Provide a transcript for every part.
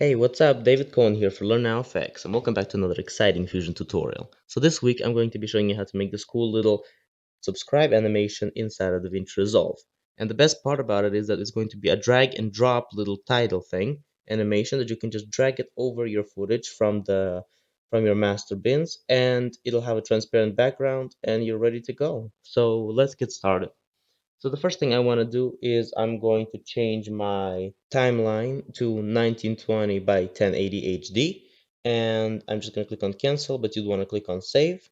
Hey, what's up? David Cohen here for Learn Now Effects, and welcome back to another exciting Fusion tutorial. So this week I'm going to be showing you how to make this cool little subscribe animation inside of DaVinci Resolve. And the best part about it is that it's going to be a drag and drop little title thing animation that you can just drag it over your footage from your master bins, and it'll have a transparent background and you're ready to go. So let's get started. So the first thing I want to do is I'm going to change my timeline to 1920 by 1080 HD, and I'm just going to click on cancel, but you'd want to click on save.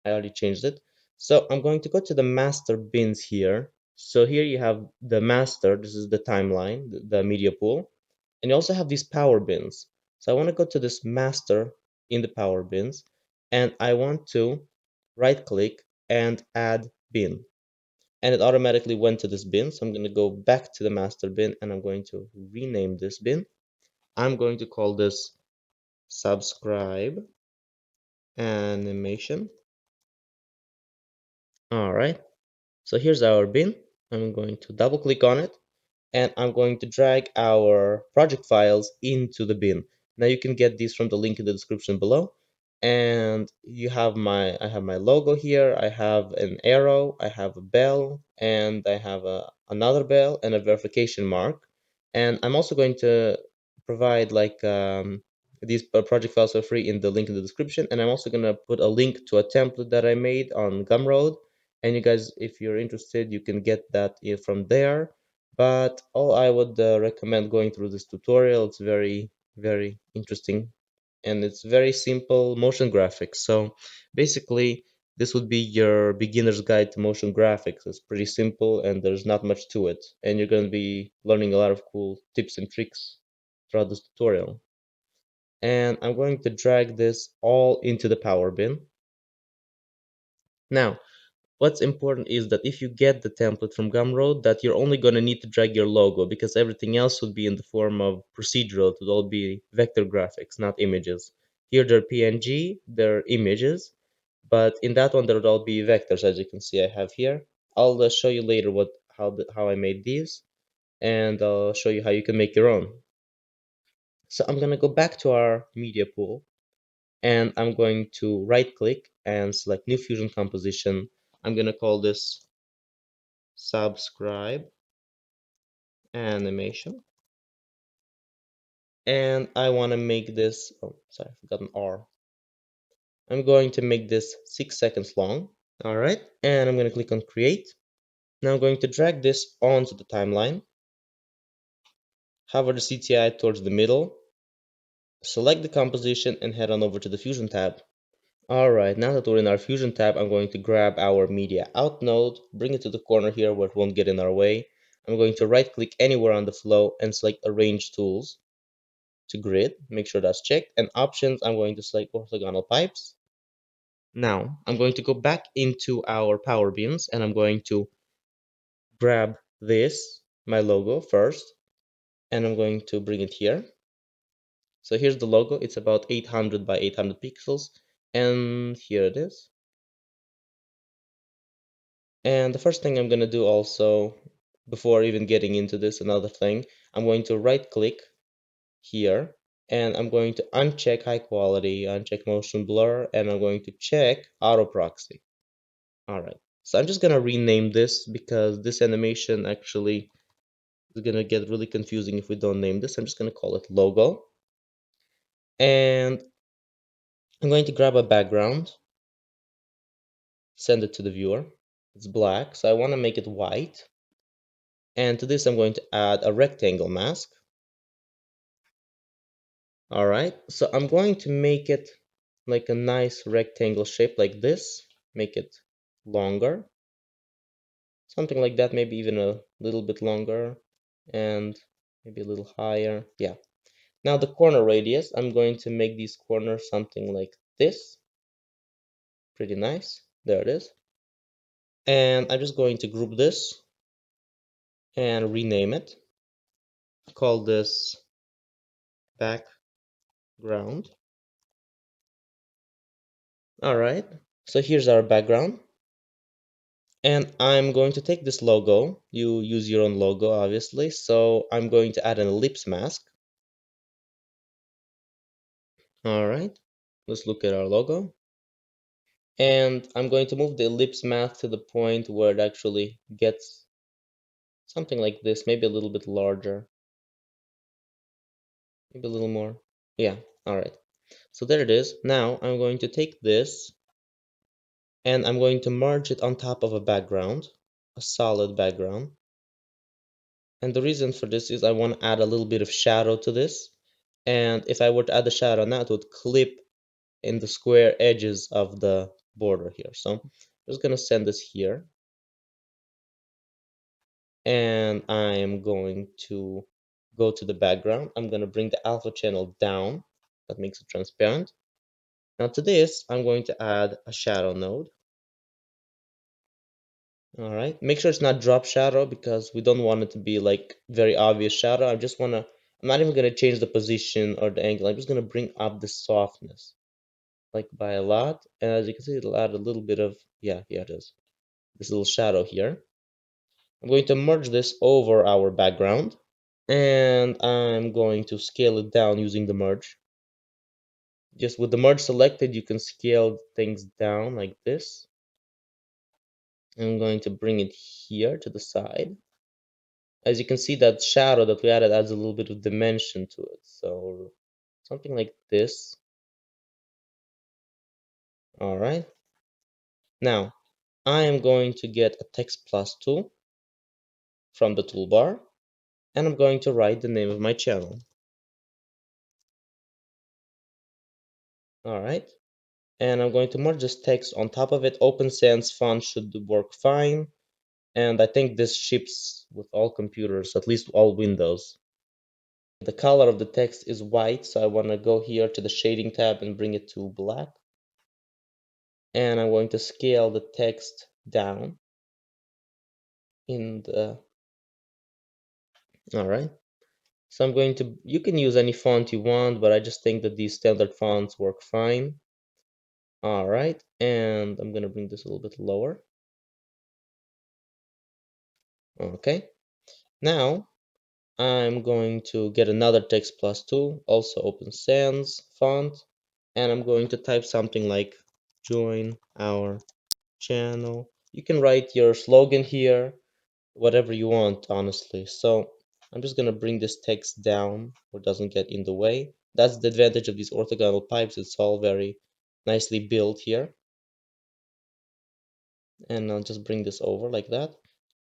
I already changed it. So I'm going to go to the master bins here. So here you have the master, this is the timeline, the media pool, and you also have these power bins. So I want to go to this master in the power bins, and I want to right click and add bin, and it automatically went to this bin. So I'm going to go back to the master bin and I'm going to rename this bin. I'm going to call this subscribe animation. All right. So here's our bin. I'm going to double click on it and I'm going to drag our project files into the bin. Now you can get these from the link in the description below. And I have my logo here. I have an arrow, I have a bell, and I have another bell and a verification mark. And I'm also going to provide these project files for free in the link in the description. And I'm also going to put a link to a template that I made on Gumroad. And you guys, if you're interested, you can get that from there. But all I would recommend going through this tutorial. It's very, very interesting and it's very simple motion graphics. So basically, this would be your beginner's guide to motion graphics. It's pretty simple and there's not much to it. And you're going to be learning a lot of cool tips and tricks throughout this tutorial. And I'm going to drag this all into the power bin. Now, what's important is that if you get the template from Gumroad, that you're only going to need to drag your logo because everything else would be in the form of procedural. It would all be vector graphics, not images. Here they're PNG, they're images, but in that one there would all be vectors, as you can see I have here. I'll show you later how I made these, and I'll show you how you can make your own. So I'm going to go back to our media pool and I'm going to right click and select new fusion composition. I'm going to call this subscribe animation, and I want to make this, oh sorry, I forgot an R. I'm going to make this 6 seconds long. All right, and I'm going to click on create. Now I'm going to drag this onto the timeline, hover the CTI towards the middle, select the composition and head on over to the fusion tab. All right, now that we're in our fusion tab, I'm going to grab our media out node, bring it to the corner here where it won't get in our way. I'm going to right click anywhere on the flow and select arrange tools to grid, make sure that's checked, and options, I'm going to select orthogonal pipes. Now I'm going to go back into our power bins and I'm going to grab this, my logo first, and I'm going to bring it here. So here's the logo. It's about 800 by 800 pixels, and here it is. And the first thing I'm going to do also, before even getting into this, another thing, I'm going to right click here and I'm going to uncheck high quality, uncheck motion blur, and I'm going to check auto proxy. All right, so I'm just going to rename this because this animation actually is going to get really confusing if we don't name this. I'm just going to call it logo, and I'm going to grab a background, send it to the viewer. It's black, so I want to make it white, and to this I'm going to add a rectangle mask. All right, so I'm going to make it like a nice rectangle shape like this, make it longer, something like that, maybe even a little bit longer and maybe a little higher. Yeah. Now the corner radius, I'm going to make these corners something like this. Pretty nice. There it is. And I'm just going to group this and rename it. Call this background. All right. So here's our background. And I'm going to take this logo. You use your own logo, obviously. So I'm going to add an ellipse mask. All right, let's look at our logo. And I'm going to move the ellipse math to the point where it actually gets something like this, maybe a little bit larger, maybe a little more. Yeah, all right. So there it is. Now I'm going to take this and I'm going to merge it on top of a background, a solid background. And the reason for this is I want to add a little bit of shadow to this. And if I were to add the shadow now, it would clip in the square edges of the border here. So I'm just going to send this here. And I'm going to go to the background. I'm going to bring the alpha channel down. That makes it transparent. Now to this, I'm going to add a shadow node. All right, make sure it's not drop shadow because we don't want it to be like very obvious shadow. I'm not even gonna change the position or the angle. I'm just gonna bring up the softness, like by a lot. And as you can see, it'll add a little bit of, yeah, here it is. This little shadow here. I'm going to merge this over our background. And I'm going to scale it down using the merge. Just with the merge selected, you can scale things down like this. I'm going to bring it here to the side. As you can see, that shadow that we added adds a little bit of dimension to it. So something like this. All right. Now I am going to get a text plus tool from the toolbar, and I'm going to write the name of my channel. All right. And I'm going to merge this text on top of it. Open Sans font should work fine. And I think this ships with all computers, at least all Windows. The color of the text is white, so I want to go here to the shading tab and bring it to black. And I'm going to scale the text down in the, all right. So I'm going to, you can use any font you want, but I just think that these standard fonts work fine. All right, and I'm going to bring this a little bit lower. Okay, now I'm going to get another text plus tool, also open sans font, and I'm going to type something like join our channel. You can write your slogan here, whatever you want, honestly. So I'm just gonna bring this text down where it doesn't get in the way. That's the advantage of these orthogonal pipes. It's all very nicely built here. And I'll just bring this over like that.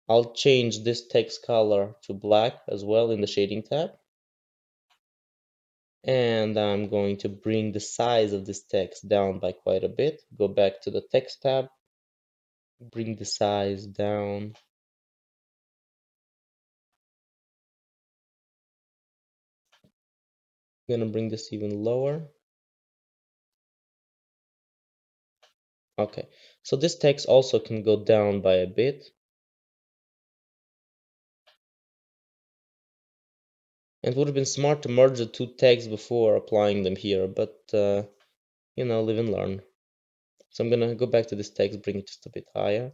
I'll change this text color to black as well in the shading tab. And I'm going to bring the size of this text down by quite a bit. Go back to the text tab, bring the size down. I'm gonna bring this even lower. Okay, so this text also can go down by a bit. It would have been smart to merge the two texts before applying them here, but you know, live and learn. So I'm gonna go back to this text, bring it just a bit higher,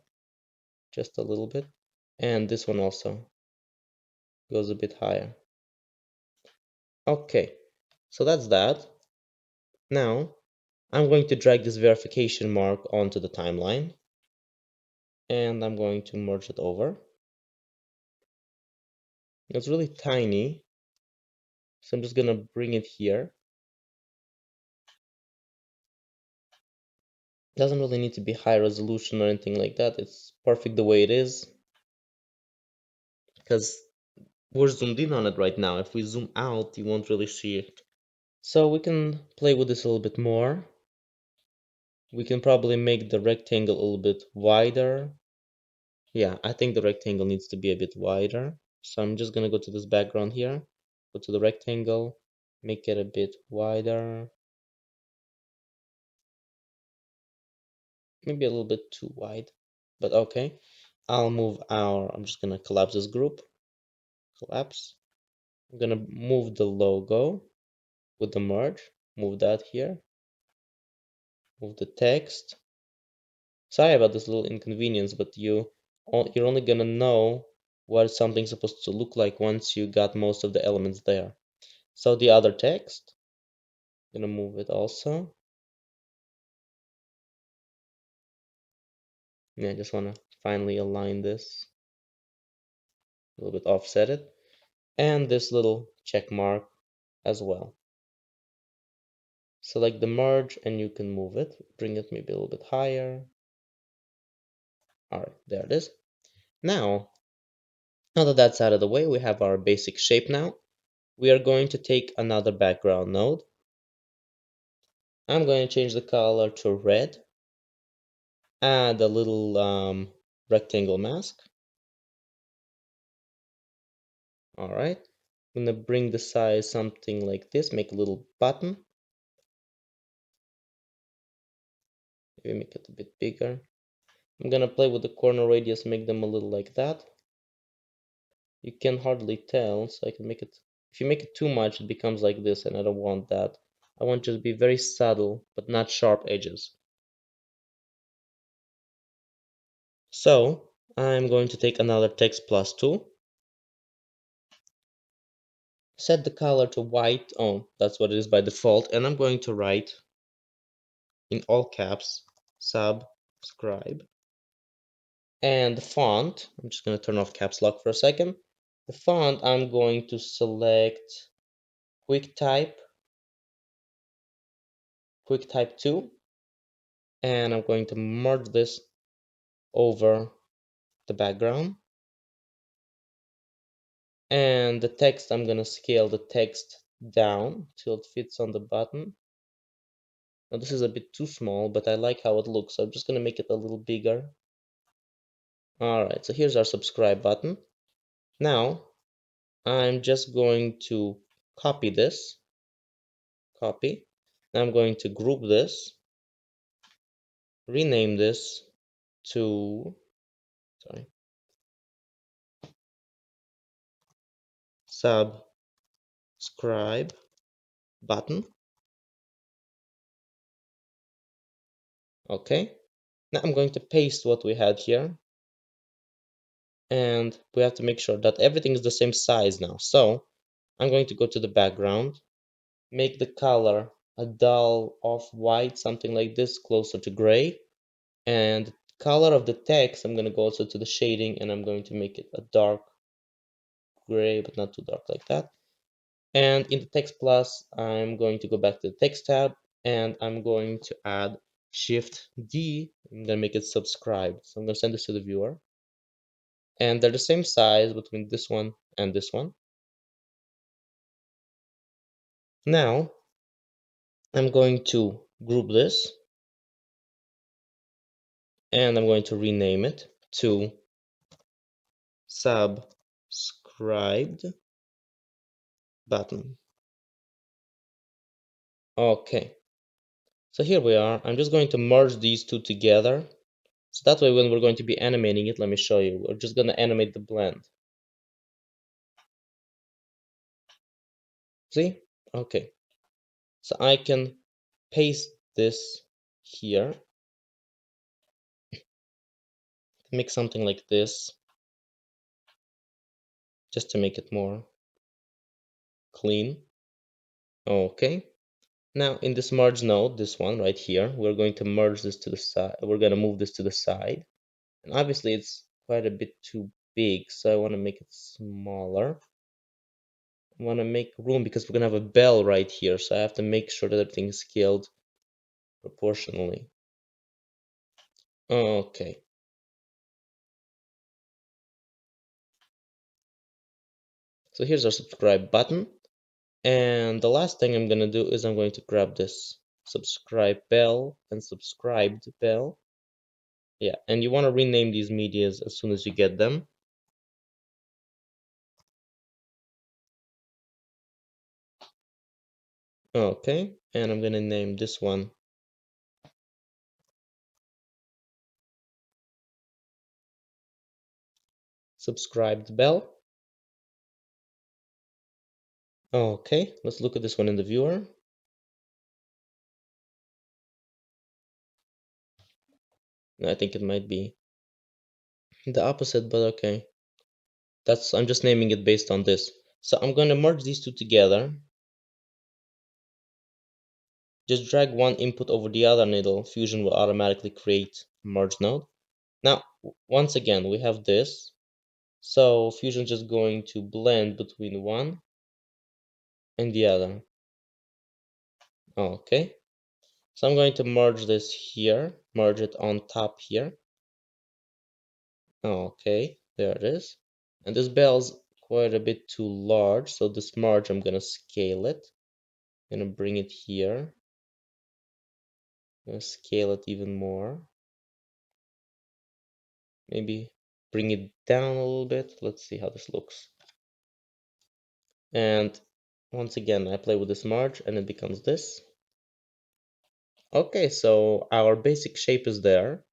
just a little bit. And this one also goes a bit higher. Okay, so that's that. Now, I'm going to drag this verification mark onto the timeline. And I'm going to merge it over. It's really tiny, so I'm just gonna bring it here. Doesn't really need to be high resolution or anything like that. It's perfect the way it is because we're zoomed in on it right now. If we zoom out, you won't really see it. So we can play with this a little bit more. We can probably make the rectangle a little bit wider. Yeah, I think the rectangle needs to be a bit wider. So I'm just gonna go to this background here, go to the rectangle, make it a bit wider. Maybe a little bit too wide, but okay. I'm just gonna collapse this group, collapse. I'm gonna move the logo with the merge, move that here, move the text. Sorry about this little inconvenience, but you're only gonna know what something's supposed to look like once you got most of the elements there. So the other text, Gonna move it also. Yeah, I just wanna finally align this, a little bit offset it, and this little check mark as well. Select the merge and you can move it, bring it maybe a little bit higher. All right, there it is. Now that that's out of the way, we have our basic shape now. We are going to take another background node. I'm going to change the color to red, add a little rectangle mask. All right, I'm gonna bring the size something like this, make a little button, maybe make it a bit bigger. I'm gonna play with the corner radius, make them a little like that. You can hardly tell, so I can make it, if you make it too much, it becomes like this, and I don't want that. I want just to be very subtle, but not sharp edges. So I'm going to take another text plus tool, set the color to white. Oh, that's what it is by default. And I'm going to write in all caps, subscribe. And the font, I'm just going to turn off caps lock for a second. The font, I'm going to select QuickType 2. And I'm going to merge this over the background. And the text, I'm going to scale the text down till it fits on the button. Now this is a bit too small, but I like how it looks, so I'm just going to make it a little bigger. Alright, so here's our subscribe button. Now I'm just going to copy this. Copy. Now I'm going to group this, rename this to, sorry, subscribe button. Okay. Now I'm going to paste what we had here. And we have to make sure that everything is the same size now. So I'm going to go to the background, make the color a dull off-white, something like this, closer to gray. And color of the text, I'm going to go also to the shading and I'm going to make it a dark gray, but not too dark like that. And in the text plus, I'm going to go back to the text tab and I'm going to add Shift D. I'm going to make it subscribed. So I'm going to send this to the viewer. And they're the same size between this one and this one. Now I'm going to group this and I'm going to rename it to subscribed button. Okay, so here we are. I'm just going to merge these two together. So that way when we're going to be animating it, let me show you. We're just going to animate the blend. See? Okay. So I can paste this here. Make something like this. Just to make it more clean. Okay. Now in this merge node, this one right here, we're going to merge this to the side. We're going to move this to the side. And obviously it's quite a bit too big, so I want to make it smaller. I want to make room because we're going to have a bell right here, so I have to make sure that everything is scaled proportionally. Okay. So here's our subscribe button. And the last thing I'm going to do is I'm going to grab this subscribe bell and subscribed bell. Yeah, and you want to rename these medias as soon as you get them. Okay, and I'm going to name this one subscribed bell. Okay, let's look at this one in the viewer. I think it might be the opposite, but okay. I'm just naming it based on this. So I'm going to merge these two together. just drag one input over the other needle. Fusion will automatically create a merge node. Now, once again, we have this. So Fusion is just going to blend between one and the other. Okay. So I'm going to merge this here, merge it on top here. Okay, there it is. And this bell's quite a bit too large, so this merge, I'm gonna scale it. I'm gonna bring it here. I'm gonna scale it even more. Maybe bring it down a little bit. Let's see how this looks. And once again, I play with this merge and it becomes this. Okay, so our basic shape is there.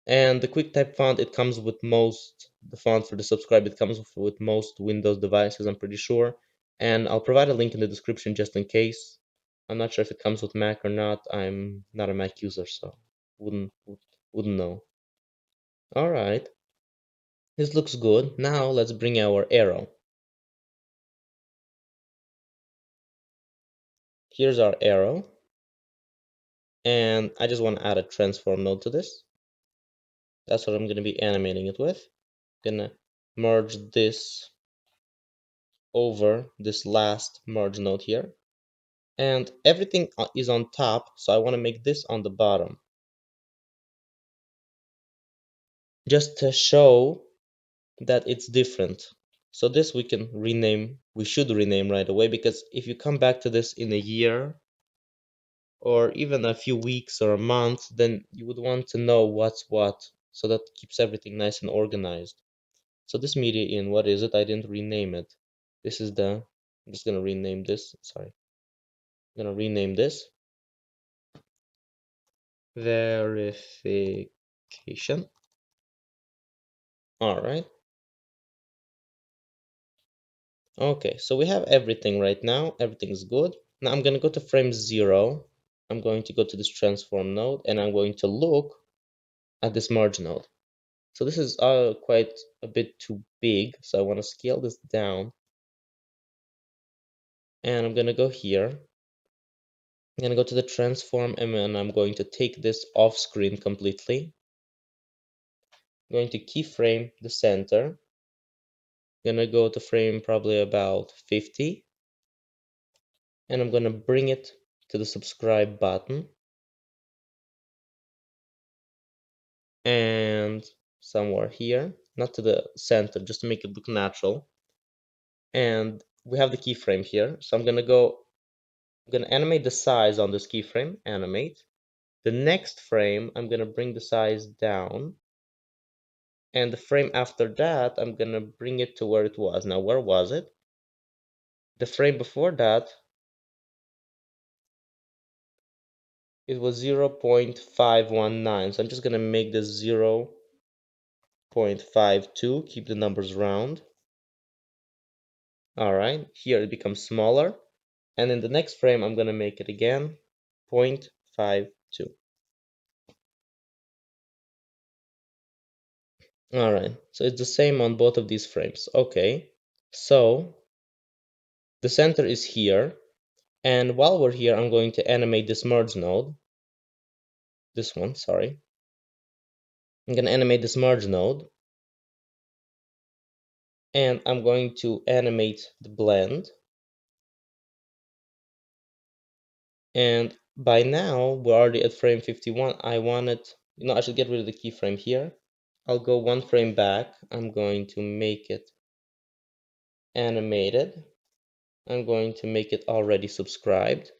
And the QuickType font, it comes with most, the font for the subscribe, it comes with most Windows devices, I'm pretty sure. And I'll provide a link in the description just in case. I'm not sure if it comes with Mac or not. I'm not a Mac user, so wouldn't know. All right, this looks good. Now let's bring our arrow. Here's our arrow. And I just want to add a transform node to this. That's what I'm going to be animating it with. Gonna merge this over this last merge node here. And everything is on top, so I want to make this on the bottom. Just to show that it's different. So this we can rename, we should rename right away, because if you come back to this in a year or even a few weeks or a month, then you would want to know what's what, so that keeps everything nice and organized. So this media in, what is it? I didn't rename it. This is the, I'm just gonna rename this, sorry. I'm gonna rename this verification. All right. Okay, so we have everything right now. Everything's good. Now I'm going to go to frame 0. I'm going to go to this transform node and I'm going to look at this merge node. So this is quite a bit too big, so I want to scale this down. And I'm going to go here. I'm going to go to the transform and then I'm going to take this off screen completely. I'm going to keyframe the center. I'm going to go to frame probably about 50. And I'm going to bring it to the subscribe button. And somewhere here, not to the center, just to make it look natural. And we have the keyframe here, so I'm gonna animate the size on this keyframe, animate. The next frame, I'm gonna bring the size down, and the frame after that, I'm gonna bring it to where it was. Now, where was it? The frame before that, it was 0.519, so I'm just gonna make this 0.52, keep the numbers round. All right, here it becomes smaller. And in the next frame, I'm going to make it again 0.52. All right, so it's the same on both of these frames. Okay, so the center is here. And while we're here, I'm going to animate this merge node. This one, sorry. I'm going to animate this merge node. And I'm going to animate the blend. And by now, we're already at frame 51. I want it, I should get rid of the keyframe here. I'll go one frame back. I'm going to make it animated. I'm going to make it already subscribed.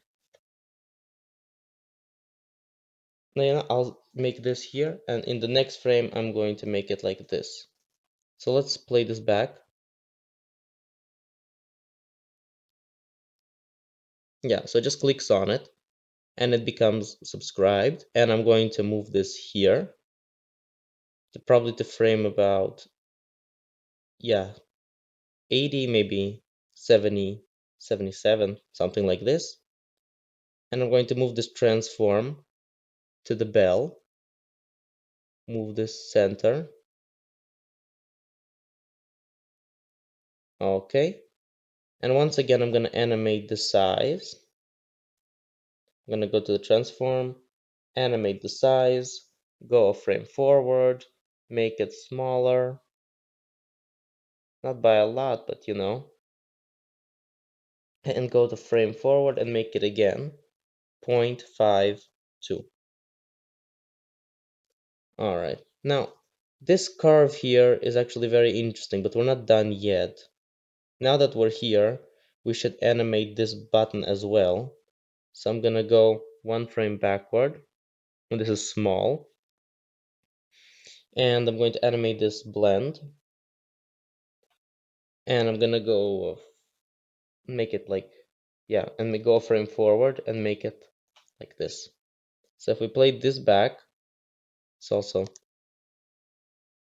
Now I'll make this here, and in the next frame, I'm going to make it like this. So let's play this back. Yeah, so it just clicks on it, and it becomes subscribed. And I'm going to move this here, to probably to frame about, yeah, 80, maybe 70, 77, something like this. And I'm going to move this transform to the bell, move this center. Okay. And once again, I'm going to animate the size. I'm gonna go to the transform, animate the size, go a frame forward, make it smaller, not by a lot, but and go to frame forward and make it again 0.52. All right, now this curve here is actually very interesting, but we're not done yet. Now that we're here, we should animate this button as well. So I'm gonna go one frame backward, and this is small, and I'm going to animate this blend, and I'm gonna go make it like, yeah, and we go a frame forward and make it like this. So if we play this back, it's also,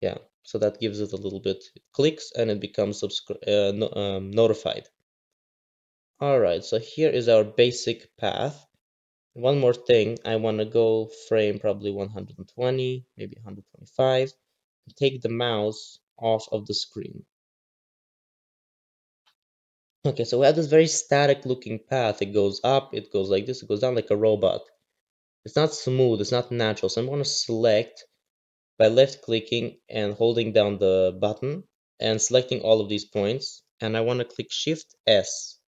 yeah, so that gives it a little bit, it clicks and it becomes notified. All right, so here is our basic path. One more thing, I want to go frame probably 120, maybe 125, and take the mouse off of the screen. Okay, so we have this very static looking path. It goes up, it goes like this, it goes down like a robot. It's not smooth, it's not natural. So I'm going to select by left clicking and holding down the button and selecting all of these points. And I want to click Shift S.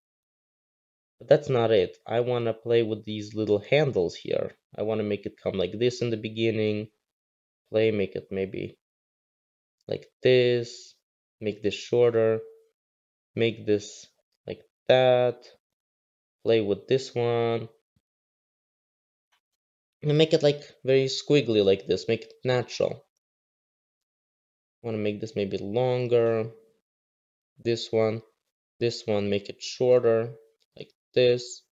But that's not it. I want to play with these little handles here. I want to make it come like this in the beginning. Play, make it maybe like this. Make this shorter. Make this like that. Play with this one. And make it like very squiggly like this. Make it natural. I want to make this maybe longer. This one. This one, make it shorter, like this.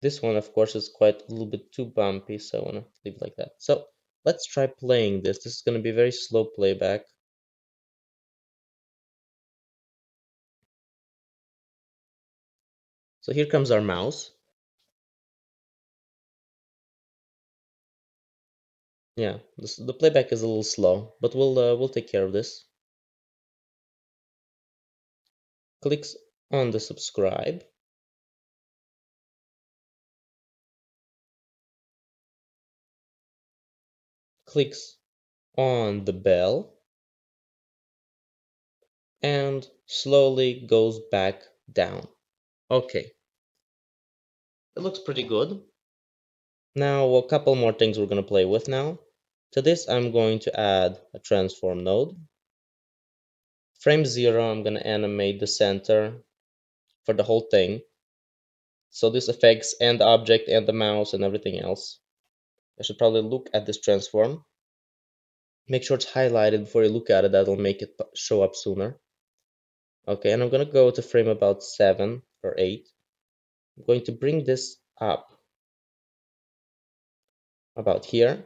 This one, of course, is quite a little bit too bumpy, so I want to leave it like that. So let's try playing this. This is going to be very slow playback. So here comes our mouse. Yeah, the playback is a little slow, but we'll take care of this. Clicks on the subscribe. Clicks on the bell. And slowly goes back down. Okay, it looks pretty good. Now, a couple more things we're going to play with now. To this, I'm going to add a transform node. Frame 0, I'm going to animate the center for the whole thing. So this affects and the object and the mouse and everything else. I should probably look at this transform. Make sure it's highlighted before you look at it. That'll make it show up sooner. Okay, and I'm going to go to frame about 7 or 8. I'm going to bring this up about here.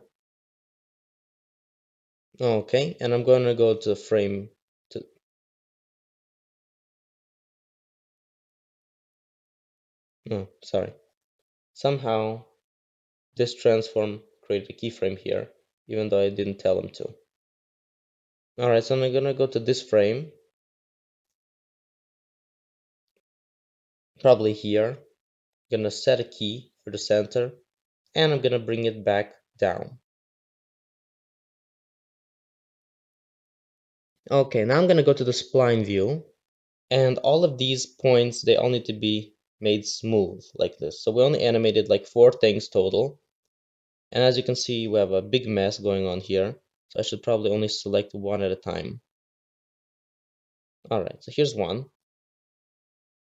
Okay, and I'm going to go to frame to, no, sorry. Somehow this transform created a keyframe here, even though I didn't tell him to. Alright, so I'm gonna go to this frame, probably here. I'm gonna set a key for the center, and I'm gonna bring it back down. Okay, now I'm gonna go to the spline view, and all of these points, they all need to be made smooth like this. So we only animated like 4 things total. And as you can see, we have a big mess going on here. So I should probably only select one at a time. Alright, so here's one.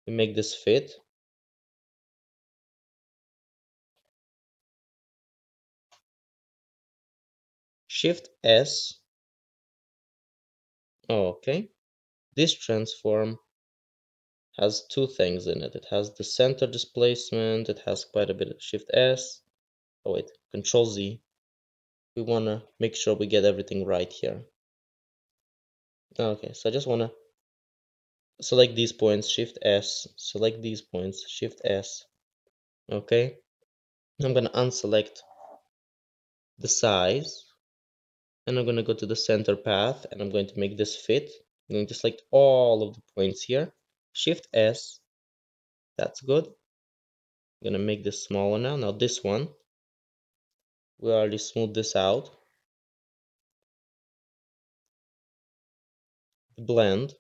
We make this fit. Shift S. Okay. This transform has 2 things in it. It has the center displacement. It has quite a bit of Shift S. Oh wait, Control Z. We want to make sure we get everything right here. Okay, so I just want to select these points, Shift S. Select these points, Shift S. Okay. I'm going to unselect the size. And I'm going to go to the center path and I'm going to make this fit. I'm going to select all of the points here. Shift S. That's good. gonna make this smaller now. Now this one, we already smoothed this out. Blend.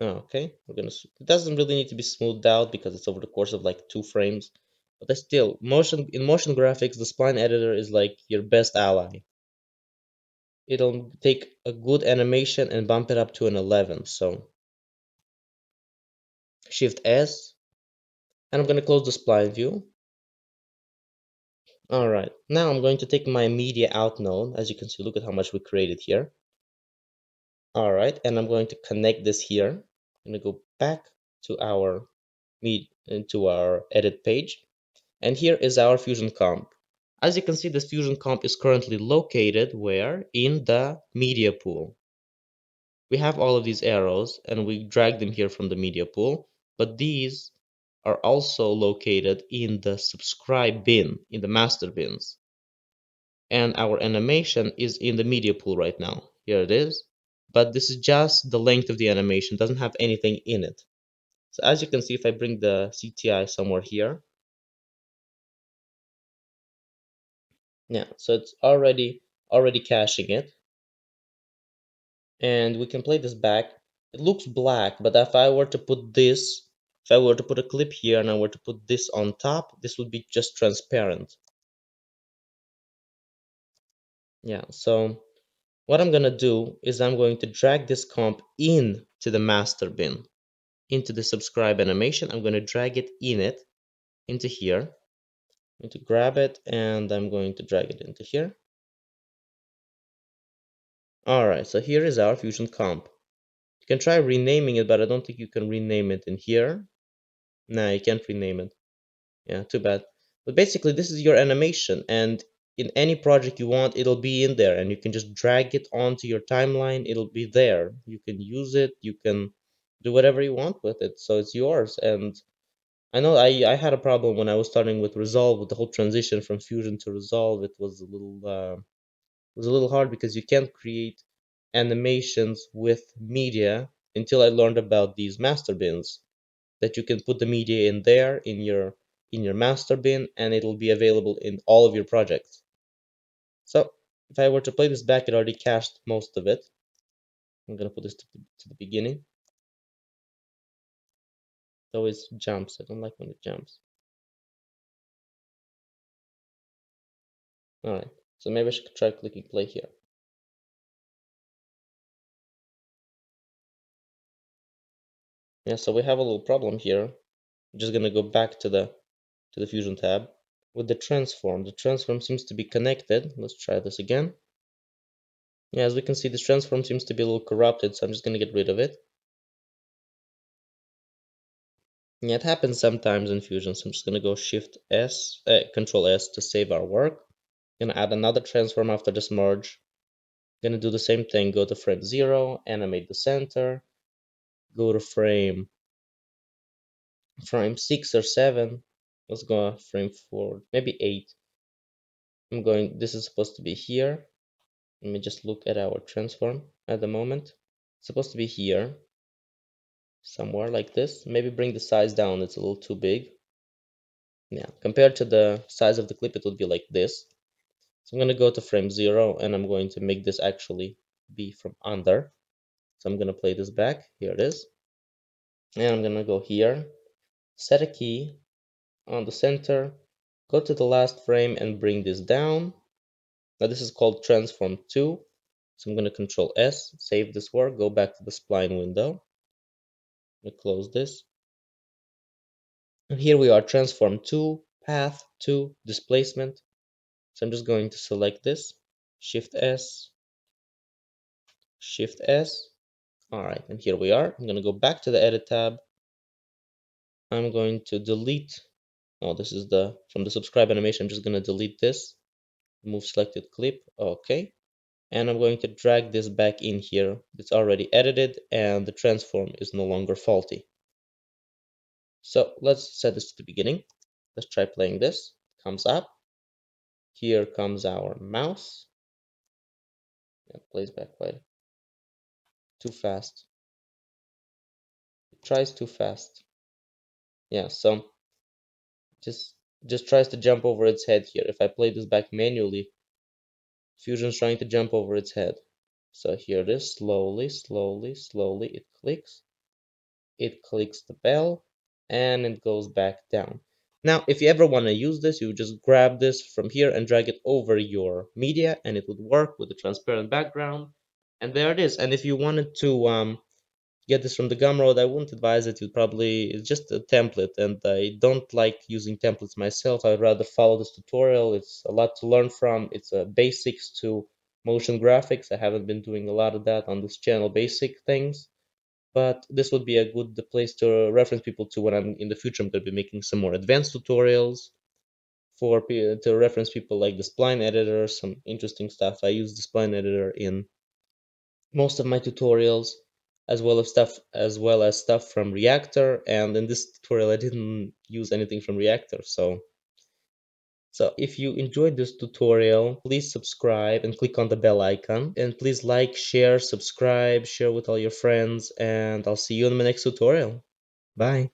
Okay, it doesn't really need to be smoothed out because it's over the course of like 2 frames. But that's still in motion graphics, the spline editor is like your best ally. It'll take a good animation and bump it up to an 11. So Shift S, and I'm gonna close the spline view. All right, now I'm going to take my media out node. As you can see, look at how much we created here. All right, and I'm going to connect this here. I'm gonna go back to our into our edit page, and here is our Fusion comp. As you can see, this Fusion comp is currently located where? In the media pool. We have all of these arrows and we drag them here from the media pool, but these are also located in the subscribe bin, in the master bins. And our animation is in the media pool right now. Here it is. But this is just the length of the animation, doesn't have anything in it. So as you can see, if I bring the CTI somewhere here, yeah, so it's already caching it. And we can play this back. It looks black, but if I were to put this, if I were to put a clip here and I were to put this on top, this would be just transparent. Yeah, so what I'm gonna do is I'm going to drag this comp in to the master bin, into the subscribe animation. I'm gonna drag it into here. I'm going to grab it and I'm going to drag it into here. Alright, so here is our Fusion comp. You can try renaming it, but I don't think you can rename it in here. Nah, you can't rename it. Yeah, too bad. But basically, this is your animation, and in any project you want, it'll be in there, and you can just drag it onto your timeline. It'll be there. You can use it. You can do whatever you want with it. So it's yours. And I know I had a problem when I was starting with Resolve, with the whole transition from Fusion to Resolve. It was a little hard because you can't create animations with media until I learned about these master bins, that you can put the media in there in your master bin and it'll be available in all of your projects. So if I were to play this back, it already cached most of it. I'm gonna put this to the beginning. It always jumps. I don't like when it jumps. Alright, so maybe I should try clicking play here. Yeah, so we have a little problem here. I'm just gonna go back to the Fusion tab. With the transform seems to be connected. Let's try this again. Yeah, as we can see, this transform seems to be a little corrupted, so I'm just gonna get rid of it. Yeah, it happens sometimes in Fusion, so I'm just gonna go Control S to save our work. Gonna add another transform after this merge. Gonna do the same thing, go to frame 0, animate the center, go to frame 6 or 7. Let's go frame 4, maybe 8. This is supposed to be here. Let me just look at our transform at the moment. It's supposed to be here, somewhere like this. Maybe bring the size down, it's a little too big. Yeah, compared to the size of the clip, it would be like this. So I'm going to go to frame 0 and I'm going to make this actually be from under. So I'm going to play this back. Here it is. And I'm going to go here, set a key on the center, go to the last frame and bring this down. Now this is called transform 2. So I'm going to Control S, save this work, go back to the spline window. I'm going to close this. And here we are, transform 2, path 2, displacement. So I'm just going to select this, Shift S, Shift S. All right, and here we are. I'm going to go back to the edit tab. I'm going to delete. Oh, this is from the subscribe animation. I'm just going to delete this. Move selected clip. Okay. And I'm going to drag this back in here. It's already edited and the transform is no longer faulty. So let's set this to the beginning. Let's try playing this. Comes up. Here comes our mouse. It plays back quite too fast. It tries too fast. Yeah, so just just tries to jump over its head here. If I play this back manually, Fusion's trying to jump over its head. So here it is, slowly, slowly, slowly, it clicks the bell, and it goes back down. Now, if you ever want to use this, you just grab this from here and drag it over your media, and it would work with the transparent background. And there it is. And if you wanted to get this from the Gumroad, I wouldn't advise it. It's just a template, and I don't like using templates myself. I'd rather follow this tutorial. It's a lot to learn from. It's basics to motion graphics. I haven't been doing a lot of that on this channel, basic things, but this would be a good place to reference people to when I'm in the future. I'm going to be making some more advanced tutorials to reference people like the spline editor, some interesting stuff. I use the spline editor in most of my tutorials, as well as stuff from Reactor. And in this tutorial, I didn't use anything from Reactor. So if you enjoyed this tutorial, please subscribe and click on the bell icon. And please like, share, subscribe, share with all your friends. And I'll see you in my next tutorial. Bye.